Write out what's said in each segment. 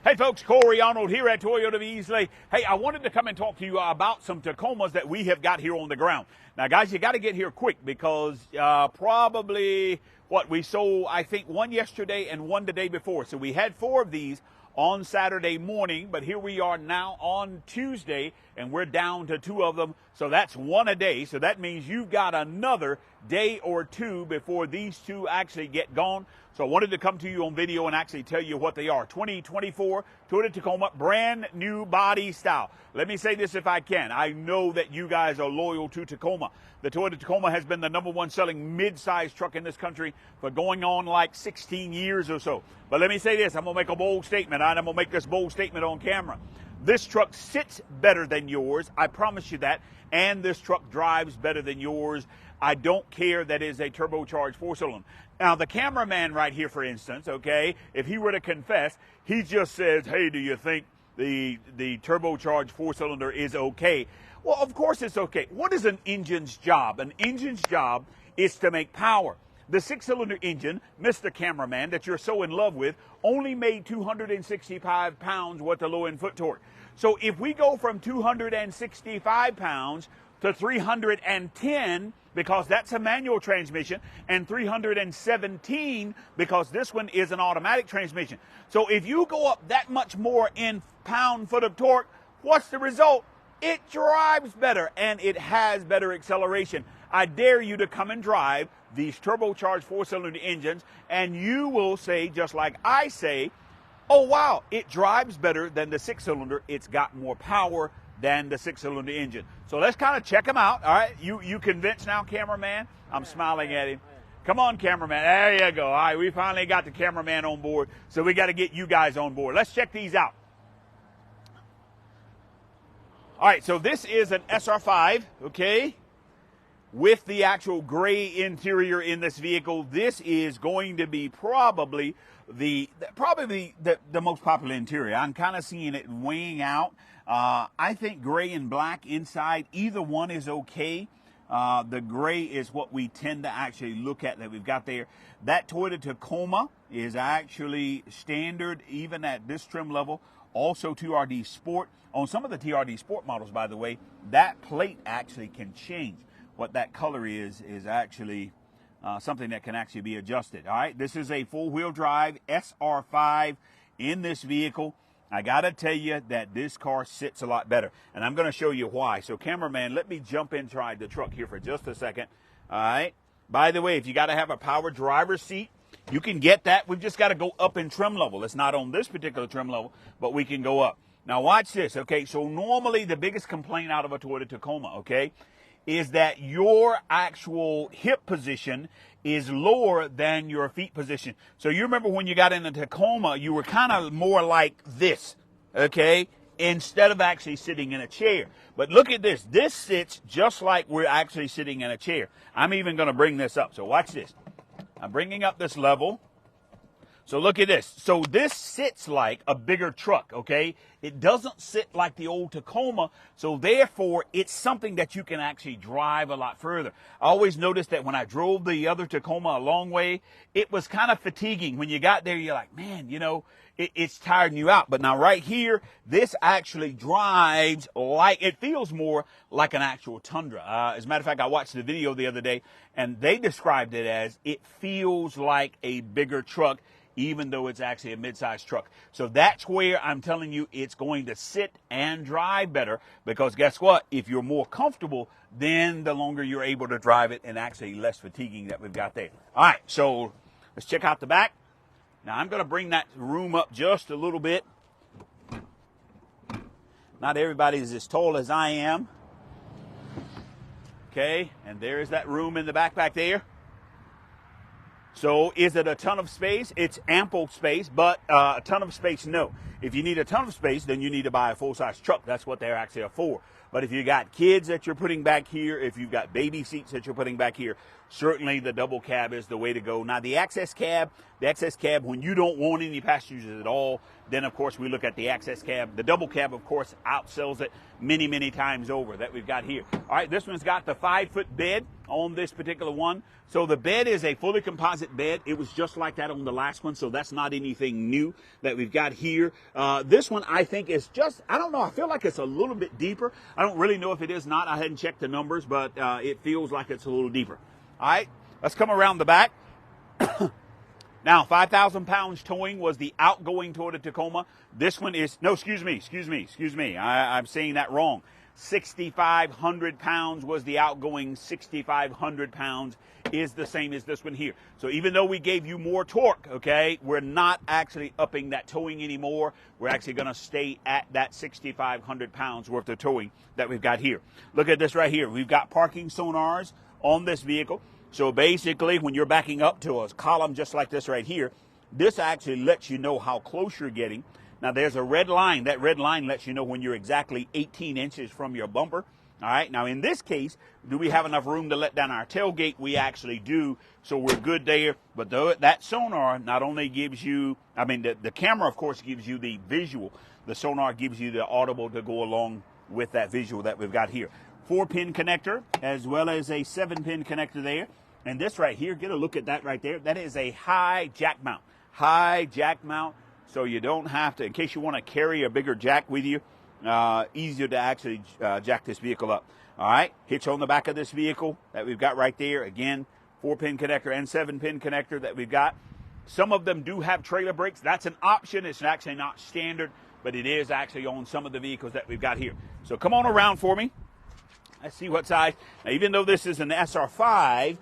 Hey folks, Corey Arnold here at Toyota of Easley. Hey, I wanted to come and talk to you about some Tacomas that we have got here on the ground. Now guys, you got to get here quick because probably we sold, I think, one yesterday and one the day before. So we had 4 of these on Saturday morning, but here we are now on Tuesday and we're down to 2 of them. So that's 1 a day. So that means you've got another day or 2 before these 2 actually get gone. So I wanted to come to you on video and actually tell you what they are. 2024 Toyota Tacoma, brand new body style. Let me say this if I can. I know that you guys are loyal to Tacoma. The Toyota Tacoma has been the #1 selling mid-size truck in this country for going on like 16 years or so. But let me say this, I'm going to make a bold statement. I'm going to make this bold statement on camera. This truck sits better than yours, I promise you that, and this truck drives better than yours. I don't care that it is a turbocharged 4-cylinder. Now, the cameraman right here, for instance, okay, if he were to confess, he just says, hey, do you think the turbocharged 4-cylinder is okay? Well, of course it's okay. What is an engine's job? An engine's job is to make power. The 6-cylinder engine, Mr. Cameraman, that you're so in love with, only made 265 pounds worth of low-end foot torque. So if we go from 265 pounds to 310, because that's a manual transmission, and 317 because this one is an automatic transmission. So if you go up that much more in pound-foot of torque, what's the result? It drives better and it has better acceleration. I dare you to come and drive these turbocharged 4-cylinder engines and you will say, just like I say, oh wow, it drives better than the 6-cylinder. It's got more power than the 6-cylinder engine. So let's kind of check them out. All right, you convinced now, cameraman? I'm smiling at him. Come on, cameraman. There you go. All right, we finally got the cameraman on board, so we got to get you guys on board. Let's check these out. All right, so this is an SR5, okay, with the actual gray interior in this vehicle. This is going to be probably the most popular interior. I'm kind of seeing it weighing out. I think gray and black inside, either one is okay. The gray is what we tend to actually look at that we've got there. That Toyota Tacoma is actually standard even at this trim level. Also TRD Sport. On some of the TRD Sport models, by the way, that plate actually can change. What that color is actually something that can actually be adjusted. All right, this is a 4-wheel drive SR5 in this vehicle. I got to tell you that this car sits a lot better, and I'm going to show you why. So, cameraman, let me jump inside the truck here for just a second. All right. By the way, if you got to have a power driver's seat, you can get that. We've just got to go up in trim level. It's not on this particular trim level, but we can go up. Now, watch this, okay? So, normally the biggest complaint out of a Toyota Tacoma, okay, is that your actual hip position is lower than your feet position. So you remember when you got in the Tacoma, you were kind of more like this, okay, instead of actually sitting in a chair. But look at this. This sits just like we're actually sitting in a chair. I'm even going to bring this up. So watch this. I'm bringing up this level. So look at this. So this sits like a bigger truck, okay? It doesn't sit like the old Tacoma, so therefore it's something that you can actually drive a lot further. I always noticed that when I drove the other Tacoma a long way, it was kind of fatiguing. When you got there, you're like, man, you know, it's tiring you out. But now right here, this actually drives like, it feels more like an actual Tundra. As a matter of fact, I watched the video the other day, and they described it as it feels like a bigger truck, even though it's actually a mid-sized truck. So that's where I'm telling you it's going to sit and drive better, because guess what? If you're more comfortable, then the longer you're able to drive it and actually less fatiguing that we've got there. All right, so let's check out the back. Now I'm going to bring that room up just a little bit. Not everybody is as tall as I am. Okay, and there is that room in the back there. So is it a ton of space? It's ample space, but a ton of space, no. If you need a ton of space, then you need to buy a full-size truck. That's what they're actually for. But if you got kids that you're putting back here, if you've got baby seats that you're putting back here, certainly the double cab is the way to go. Now the access cab, when you don't want any passengers at all, then of course we look at the access cab. The double cab, of course, outsells it many, many times over that we've got here. All right, this one's got the 5-foot bed on this particular one. So the bed is a fully composite bed. It was just like that on the last one, so that's not anything new that we've got here. This one I think is just, I don't know, I feel like it's a little bit deeper. I don't really know if it is not. I hadn't checked the numbers, but it feels like it's a little deeper. All right, let's come around the back. Now, 5,000 pounds towing was the outgoing Toyota Tacoma. This one is, no, excuse me. I'm saying that wrong. 6,500 pounds was the outgoing. 6,500 pounds is the same as this one here. So even though we gave you more torque, okay, we're not actually upping that towing anymore. We're actually going to stay at that 6,500 pounds worth of towing that we've got here. Look at this right here. We've got parking sonars on this vehicle. So basically, when you're backing up to a column just like this right here, this actually lets you know how close you're getting. Now, there's a red line. That red line lets you know when you're exactly 18 inches from your bumper. All right. Now, in this case, do we have enough room to let down our tailgate? We actually do. So we're good there. But that sonar not only gives you, the camera, of course, gives you the visual. The sonar gives you the audible to go along with that visual that we've got here. 4-pin connector as well as a 7-pin connector there. And this right here, get a look at that right there. That is a high jack mount. High jack mount. So you don't have to, in case you want to carry a bigger jack with you, easier to actually jack this vehicle up. All right, hitch on the back of this vehicle that we've got right there. Again, 4-pin connector and 7-pin connector that we've got. Some of them do have trailer brakes. That's an option. It's actually not standard, but it is actually on some of the vehicles that we've got here. So come on around for me. Let's see what size. Now, even though this is an SR5,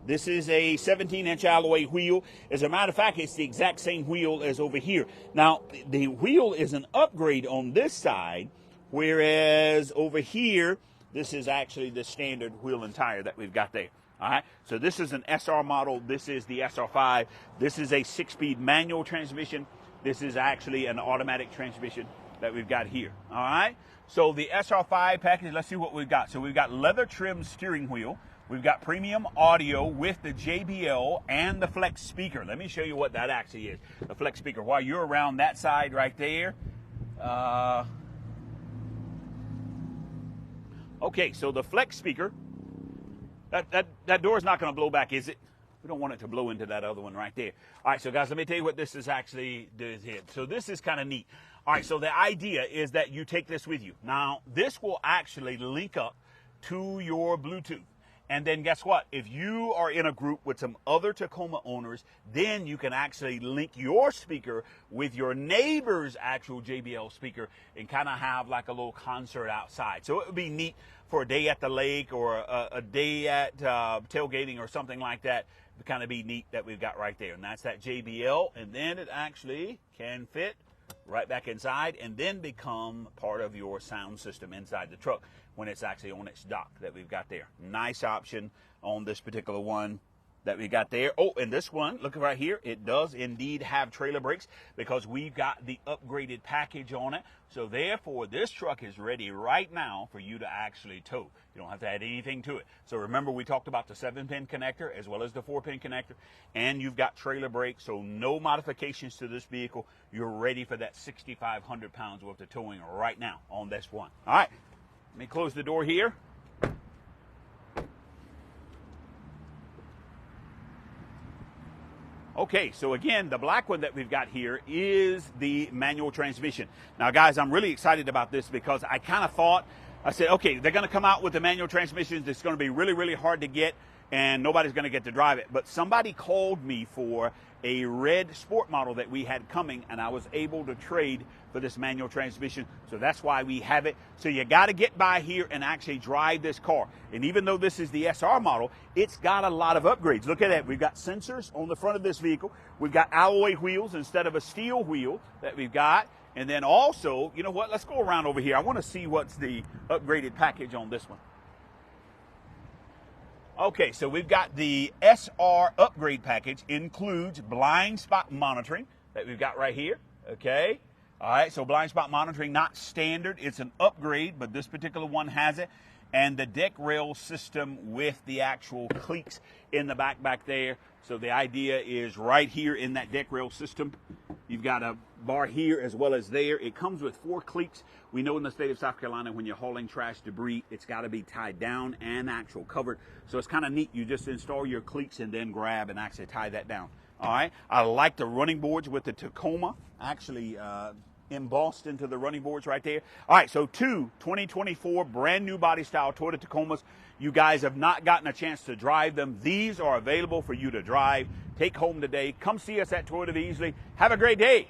this is a 17-inch alloy wheel. As a matter of fact, it's the exact same wheel as over here. Now, the wheel is an upgrade on this side, whereas over here, this is actually the standard wheel and tire that we've got there. All right, so this is an SR model. This is the SR5. This is a 6-speed manual transmission. This is actually an automatic transmission that we've got here. All right, so the SR5 package, let's see what we've got. So we've got leather trimmed steering wheel. We've got premium audio with the JBL and the flex speaker. Let me show you what that actually is. The flex speaker. While you're around that side right there. Okay, so the flex speaker, that door is not going to blow back, is it? We don't want it to blow into that other one right there. All right, so guys, let me tell you what this is actually doing here. So this is kind of neat. All right, so the idea is that you take this with you. Now, this will actually link up to your Bluetooth. And then guess what? If you are in a group with some other Tacoma owners, then you can actually link your speaker with your neighbor's actual JBL speaker and kind of have like a little concert outside. So it would be neat for a day at the lake or a day at tailgating or something like that. It would kind of be neat that we've got right there. And that's that JBL. And then it actually can fit right back inside and then become part of your sound system inside the truck when it's actually on its dock that we've got there. Nice option on this particular one that we got there. Oh, and this one, look right here, it does indeed have trailer brakes because we've got the upgraded package on it. So therefore, this truck is ready right now for you to actually tow. You don't have to add anything to it. So remember, we talked about the 7-pin connector as well as the 4-pin connector, and you've got trailer brakes, so no modifications to this vehicle. You're ready for that 6,500 pounds worth of towing right now on this one. All right, let me close the door here. Okay, so again, the black one that we've got here is the manual transmission. Now, guys, I'm really excited about this because I kind of thought, I said, okay, they're going to come out with the manual transmissions. It's going to be really, really hard to get, and nobody's going to get to drive it. But somebody called me for a red sport model that we had coming, and I was able to trade for this manual transmission. So that's why we have it. So you got to get by here and actually drive this car. And even though this is the SR model, it's got a lot of upgrades. Look at that. We've got sensors on the front of this vehicle. We've got alloy wheels instead of a steel wheel that we've got. And then also, you know what? Let's go around over here. I want to see what's the upgraded package on this one. Okay, so we've got the SR upgrade package, includes blind spot monitoring that we've got right here, okay? All right, so blind spot monitoring, not standard. It's an upgrade, but this particular one has it. and the deck rail system with the actual cleats in the back there. So the idea is right here in that deck rail system, you've got a bar here as well as there. It comes with 4 cleats. We know in the state of South Carolina, when you're hauling trash debris, it's got to be tied down and actual covered. So it's kind of neat. You just install your cleats and then grab and actually tie that down. All right. I like the running boards with the Tacoma, actually embossed into the running boards right there. All right, so 2 2024 brand new body style Toyota Tacomas. You guys have not gotten a chance to drive them. These are available for you to drive. Take home today. Come see us at Toyota of Easley. Have a great day.